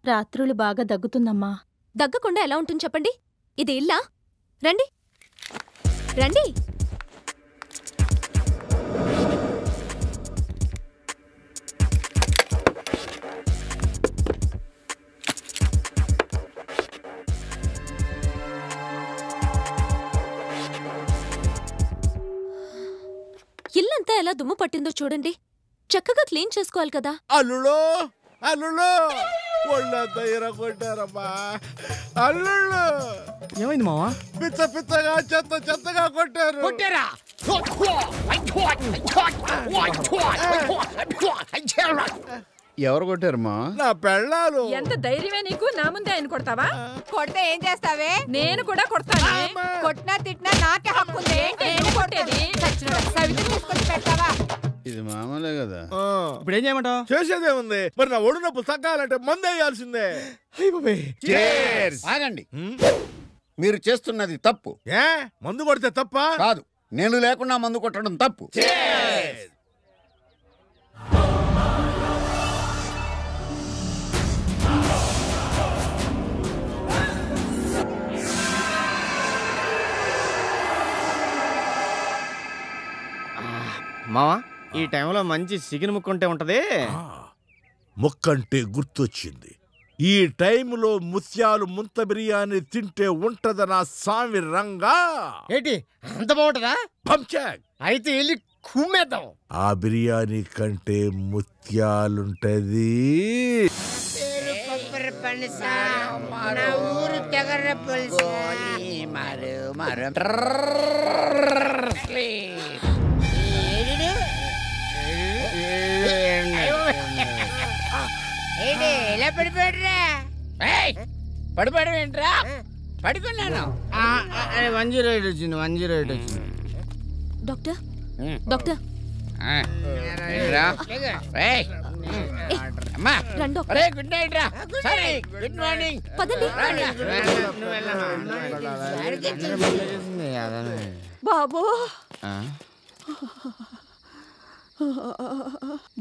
రాత్రులు బాగా దగ్గుతుందమ్మా. దగ్గకుండా ఎలా ఉంటుంది చెప్పండి? ఇది ఇల్లా? రండి రండి. ఇల్లంతా ఎలా దుమ్ము పట్టిందో చూడండి. చక్కగా క్లీన్ చేసుకోవాలి కదా. అల్లుడు అల్లుడు ఒళ్ళంతా ఇరగొట్టారమ్మా. అల్లుళ్ళు ఏమైంది మావా? పిచ్చ పిచ్చగా చెత్త చెత్తగా కొట్టారు. ఎవరు కొట్టారమ్మా? నా పెళ్ళాలు. ఎంత ధైర్యమే నీకు? నా ముందే ఆయన కొడతావా? కొడితే ఏం చేస్తావే? నేను కూడా కొడతాను. కొట్టినా తిట్టినా నాకే హక్కు ఉంది. నేను కొట్టేది సవితి తీసుకొచ్చి పెడతావా? ఇది మామూలే కదా. ఇప్పుడు ఏం చేయమంటావు? చేసేదేముంది, మరి నా ఒడు నొప్పులు తగ్గాలంటే మందు వేయాల్సిందే. ఆగండి, మీరు చేస్తున్నది తప్పు. ఏ మందు కొడితే తప్ప? కాదు, నేను లేకుండా మందు కొట్టడం తప్పు. మావా, ఈ టైంలో మంచి చికెన్ ముక్కుంటే ఉంటది. ముక్కంటే గుర్తొచ్చింది. ఈ టైంలో ముత్యాలు ముంత బిర్యానీ తింటే ఉంటదనా సామి రంగా. ఏంటి అంత బాగుంటదా? పంచాక్ అయితే వెళ్ళి కుమ్మేద్దాం. ఆ బిర్యానీ కంటే ముత్యాలుంటది. ఎలా పడిపోయాడురా? పడిపోవడం ఏంట్రా? పడుకున్నాను. 108 వచ్చింది, 108 వచ్చింది. డాక్టర్ డాక్టర్ గుడ్ నైట్ రా. సరే, గుడ్ మార్నింగ్. పదండి. బాబు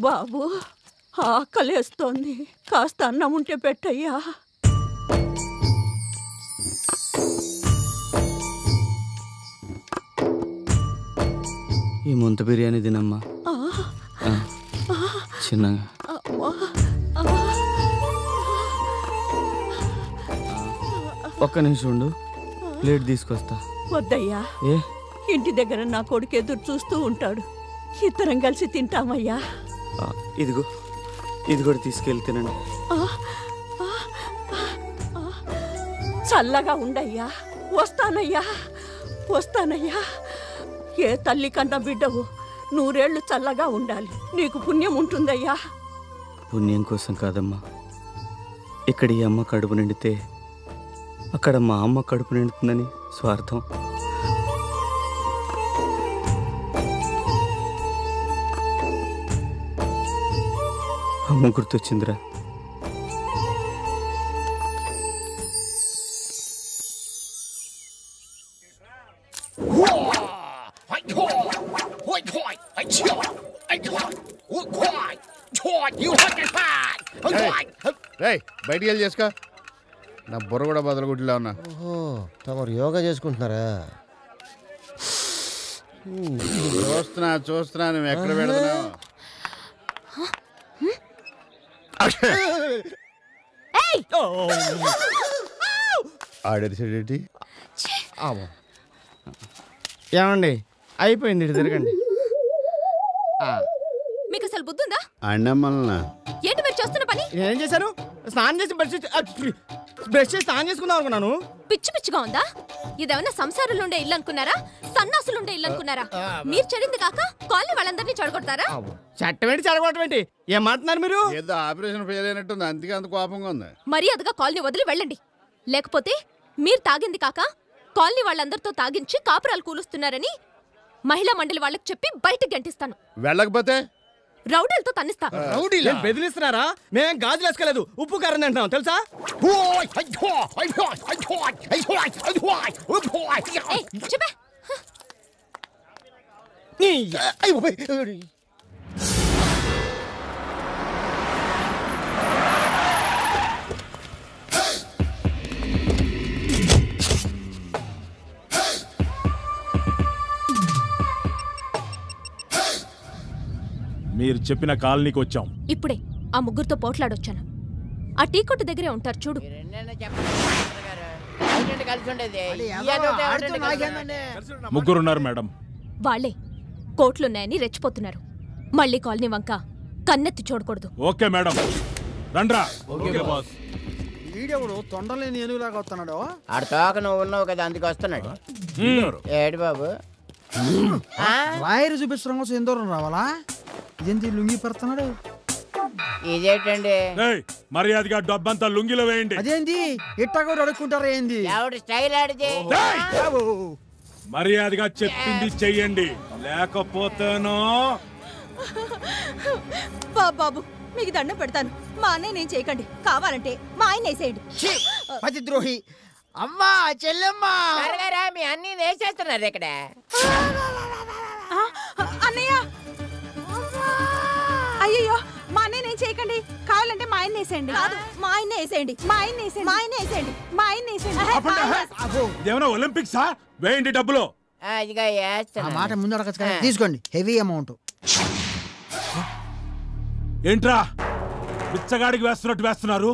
బాబు ఆకలేస్తోంది, కాస్త అన్నం ఉంటే పెట్టయ్యా. ఈ ముంత బిర్యానీ తినమ్మా చిన్నగా. ఒక్క నిమిషం ఉండు, ప్లేట్ తీసుకొస్తా. వద్దయ్యా, ఏ ఇంటి దగ్గర నా కొడుకు ఎదురు చూస్తూ ఉంటాడు. ఇద్దరం కలిసి తింటామయ్యా. ఇదిగో, ఇది కూడా తీసుకెళ్ళి తినండి. చల్లగా ఉండయ్యా. వస్తానయ్యా, వస్తానయ్యా. ఏ తల్లి కన్నా బిడ్డవు, 100 ఏళ్ళు చల్లగా ఉండాలి. నీకు పుణ్యం ఉంటుందయ్యా. పుణ్యం కోసం కాదమ్మా, ఇక్కడ ఈ అమ్మ కడుపు నిండితే అక్కడ మా అమ్మ కడుపు నిండుతుందని స్వార్థం. అమ్మ గుర్తొచ్చిందిరా. బయటికి వెళ్ళి చేసుకో. నా బుర్ర కూడా బదలగుడ్డిలా ఉన్నా. తమరు యోగా చేసుకుంటున్నారా? చూస్తున్నా నువ్వు ఎక్కడ పెడుతున్నావు. ఆడేసేటి ఏమండి, అయిపోయింది, ఇటు తిరగండి. మీకు అసలు బుద్ధుందా? అన్నమ్మల్నా ఏంటి మీరు చేస్తున్న పని? నేనేం చేశాను? స్నానం చేసి బ్రష్ చేసి స్నానం చేసుకుందాం అనుకున్నాను. పిచ్చి పిచ్చిగా ఉందా? ఇదేమన్నా సంసారాలు ఉండే ఇల్లు అనుకున్నారా? సన్నాసులు ఉండే ఇల్లు అనుకున్నారా? మీరు చెడింది కాక కాలనీ వాళ్ళందరినీ చెడగొడతారా? చట్టం ఏంటి, చెడగొట్టం ఏంటి? ఏం మాట్లాడుతున్నారు మీరు? ఏదో ఆపరేషన్ ఫెయిల్ అయినట్టుంది, అందుకే అంత కోపంగా ఉంది. మర్యాదగా కాలనీ వదిలి వెళ్ళండి. లేకపోతే మీరు తాగింది కాక కాలనీ వాళ్ళందరితో తాగించి కాపురాలు కూలుస్తున్నారని మహిళా మండలి వాళ్ళకి చెప్పి బయటకు గంటిస్తాను. వెళ్ళకపోతే రౌడీలతో తన్నిస్తా. బెదిరిస్తున్నారా? మేమేం గాజులు వేసుకోలేదు, ఉప్పు కారం తింటున్నాం తెలుసా? చెప్పే. మీరు చెప్పిన కాలనీకి వచ్చాం. ఇప్పుడే ఆ ముగ్గురితో పోట్లాడొచ్చాను. ఆ టీ కొట్టు దగ్గరే ఉంటారు చూడు. ముగ్గురున్నారు మేడం. వాళ్లే కోట్లున్నాయని రెచ్చిపోతున్నారు. మళ్ళీ కాలనీ వంక కన్నెత్తి చూడకూడదు. ఓకే మేడం, రండ్రా. వీడెవడు తొండలేని ఏనుగులాగా వస్తున్నాడు. ఆడ తోక నువ్వు ఉన్నావు కదా, అందుకు వస్తున్నాడు. ఏడు బాబు రాయరు చూపిస్తున్నాం కోసం ఎంత దూరం రావాలా? ఇదేంటి లుంగి పెడుతున్నాడు? ఇదేంటండి? మర్యాదగా డబ్బంతా లుంగిలో వేయండి. అదేంటి ఇట్టా కూడా అడుక్కుంటారా ఏంది? ఎవడు స్టైల్ ఆడితే మర్యాదగా చెప్పింది చెయ్యండి, లేకపోతేనో. బాబు మీకు దండం పెడతాను. మా అన్నయ్య నేను చేయకండి, కావాలంటే మా ఆయన వేసేయండి. పతి ద్రోహి. అమ్మా చెల్లెమ్మా, మీ అన్ని వేసేస్తున్నారు ఇక్కడ. అన్నయ్య అయ్యో, మా అన్నయ్య నేను చేయకండి, కావాలంటే మా ఆయన వేసేయండి. మా ఆయన వేసేయండి, మా ఆయన వేసేయండి, మా ఆయన వేసేయండి, మా ఆయన వేసేయండి. ఇదేమన్నా ఒలింపిక్సా? వేయండి డబ్బులు. ఆ మాట ముందు అడగచ్చు కదా, తీసుకోండి. Heavy amount. ఏంట్రా బిచ్చగాడికి వేస్తున్నట్టు వేస్తున్నారు?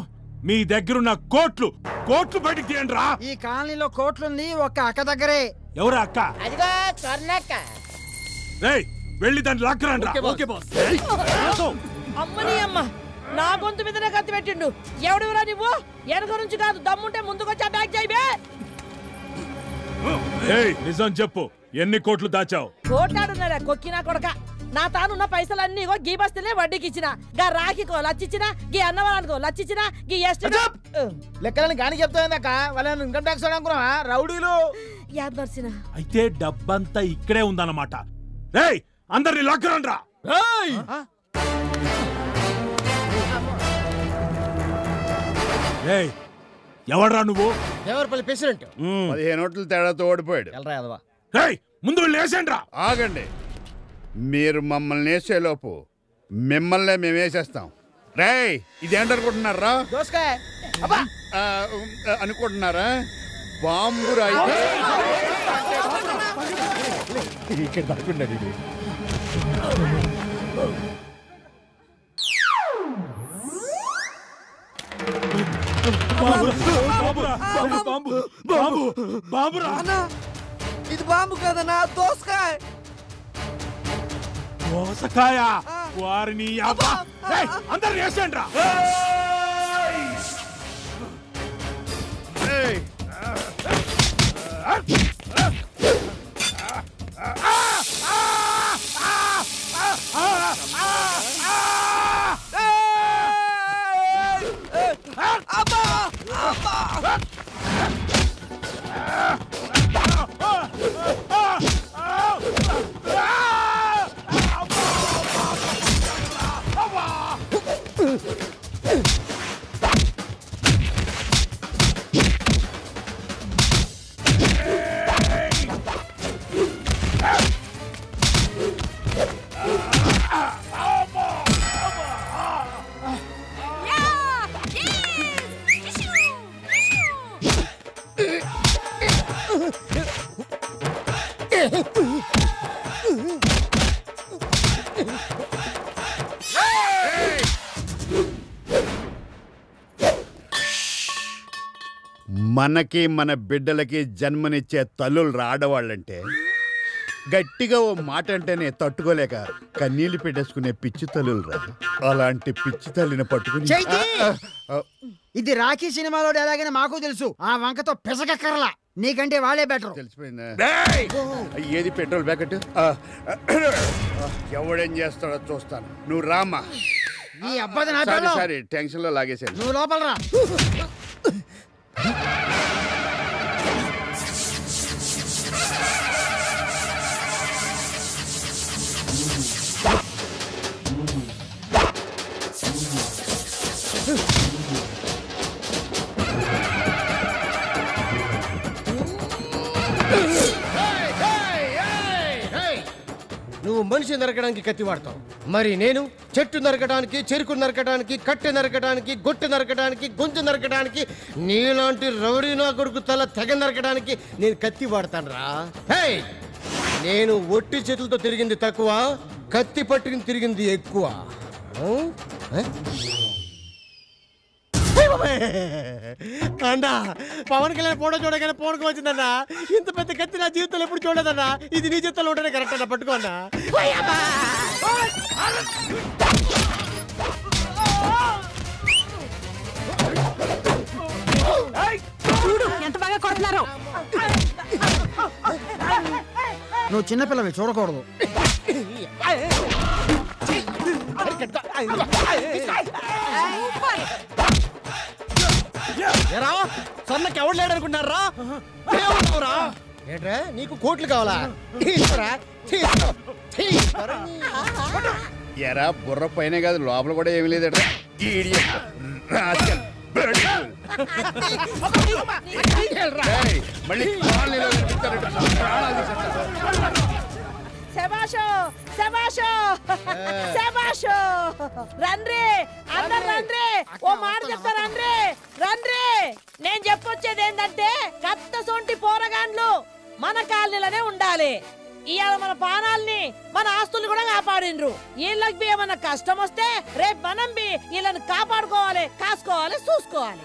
మీ దగ్గరున్న కోట్లు కోట్లు బయటికి తీయండి రా. ఈ కాలనీలో కోట్లుంది ఒక్క అక్క దగ్గరే. ఎవరు అక్క? రేయ్, వెళ్ళి దాన్ని లాక్కరండి. అమ్మని అమ్మ, నా గొంతు మీదనే కత్తి పెట్టిండు. ఎవడురా నువ్వు? వెనక నుంచి కాదు, దమ్ముంటే ముందుకొచ్చా బ్యాగ్ చేయబే. నిజం చెప్పు, ఎన్ని కోట్లు దాచావు? కోట్లాడున్నారా కొక్కినా కొడక. నా తానున్న పైసలన్నీ గీ బస్తీనే వడ్డీకి ఇచ్చిన. గా రాఖీకో లచ్చిచ్చిన, గీ అన్నవరానికో లచ్చిచ్చిన, గీ ఎస్టీ లెక్కలని గాని చెప్తాక వాళ్ళని ఇన్కమ్ ట్యాక్స్ అనుకున్నావా? రౌడీలు యాదర్శన. అయితే డబ్బంతా ఇక్కడే ఉందన్నమాట. రేయ్, అందరినీ లాక్కరండి రా. ఎవడ్రా నువ్వు? దేవరపల్లి ప్రెసిడెంట్. 15 ఓట్ల తేడాతో ఓడిపోయాడు. ముందు వెళ్ళి వేసేయండి రా. ఆగండి, మీరు మమ్మల్ని వేసేలోపు మిమ్మల్ని మేము వేసేస్తాం. రేయ్, ఇదేంటనుకుంటున్నారా? అనుకుంటున్నారా? బాంబు రాయి ఇక్కడ పడుకున్నాడు. ఇది బాంబు కదనా, దోసకాయ. దోసకాయ? వారిని అందరు వేసేయండి రా. మనకి మన బిడ్డలకి జన్మనిచ్చే తల్లులు రాడవాళ్ళంటే గట్టిగా ఓ మాట అంటేనే తట్టుకోలేక కన్నీళ్లు పెట్టేసుకునే పిచ్చి తల్లులు రా. అలాంటి పిచ్చి తల్లిని పట్టుకుని ఇది రాఖీ సినిమాలో ఎలాగైనా మాకు తెలుసు. ఆ వంకతో పిసకక్కర్లా, నీకంటే వాళ్ళే బెటర్. తెలిసిపోయిందా? ఏది పెట్రోల్ ప్యాకెట్? ఎవడేం చేస్తాడో చూస్తాను. నువ్వు రామ్మా. ఈ అబ్బాయి నా సరే, టెన్షన్ లో లాగేసాను. నువ్వు లోపల రా. నువ్వు మనిషి నరకడానికి కత్తి వాడతావు, మరి నేను చెట్టు నరకడానికి, చెరుకు నరకడానికి, కట్టె నరకడానికి, గొట్టె నరకడానికి, గొంతు నరకడానికి, నీలాంటి రౌడీ నా కొడుకు తల తెగ నరకడానికి నేను కత్తి వాడతాను రా. నేను ఒట్టి చేతులతో తిరిగింది తక్కువ, కత్తి పట్టుకుని తిరిగింది ఎక్కువ. అన్నా పవన్ కళ్యాణ్ ఫోటో చూడగానే ఫోన్కి వచ్చిందన్నా. ఇంత పెద్ద కత్తి నా జీవితంలో ఎప్పుడు చూడదన్నా. ఇది నీ జీవితంలో ఉంటేనే కరెక్ట్ అన్నా. పట్టుకోన్నా. చూడు ఎంత బాగా కొడుతున్నారు. నువ్వు చిన్నపిల్లవి చూడకూడదు. సన్నకి ఎవరు లేడు అనుకుంటున్నారా? ఏంట్రా నీకు కోట్లు కావాలా? ఎరా బుర్ర పైన కాదు లోపల కూడా ఏమి లేదట. మళ్ళీ శభాషో శభాషో శభాషో. రండ్రి అందరు రండ్రి. ఓ మాట చెప్తా రండ్రి రండ్రి. నేను చెప్పొచ్చేది ఏంటంటే కత్త సొంటి పోరగాండ్లు మన కాలనీలోనే ఉండాలి. ఇవాళ మన ప్రాణాలని మన ఆస్తులు కూడా కాపాడిండ్రు. వీళ్ళకి ఏమన్నా కష్టం వస్తే రేపు మనం వీళ్ళని కాపాడుకోవాలి, కాసుకోవాలి, చూసుకోవాలి.